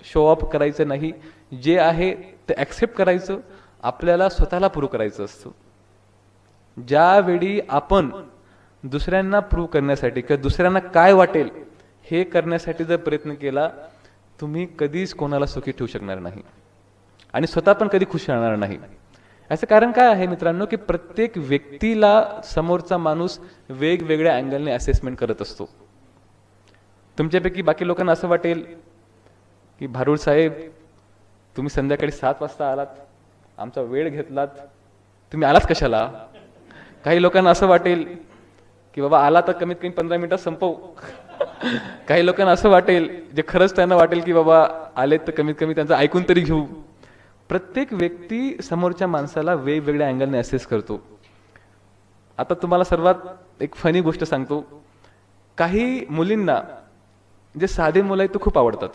Show off करायचं नाही, जे आहे ते ॲक्सेप्ट करायचं, आपल्याला स्वतःला प्रूव्ह करायचं असतं. ज्यावेळी आपण दुसऱ्यांना प्रूव्ह करण्यासाठी किंवा दुसऱ्यांना काय वाटेल हे करण्यासाठी जर प्रयत्न केला, तुम्ही कधीच कोणाला सुखी ठेवू शकणार नाही आणि स्वतः पण कधी खुश राहणार नाही. याचं कारण काय आहे मित्रांनो, की प्रत्येक व्यक्तीला समोरचा माणूस वेगवेगळ्या अँगलने असेसमेंट करत असतो. तुमच्यापैकी बाकी लोकांना असं वाटेल की भारुड साहेब तुम्ही संध्याकाळी 7 वाजता आलात, आमचा वेळ घेतलात, तुम्ही आलाच कशाला. काही लोकांना असं वाटेल की बाबा आला तर कमीत कमी 15 मिनिटात संपव. काही लोकांना असं वाटेल, जे खरंच त्यांना वाटेल की बाबा आलेत तर कमीत कमी त्यांचं ऐकून तरी घेऊ. प्रत्येक व्यक्ती समोरच्या माणसाला वेगवेगळ्या अँगलने असेस करतो. आता तुम्हाला सर्वात एक फनी गोष्ट सांगतो. काही मुलींना जे साधे मुलं आहेत ते खूप आवडतात.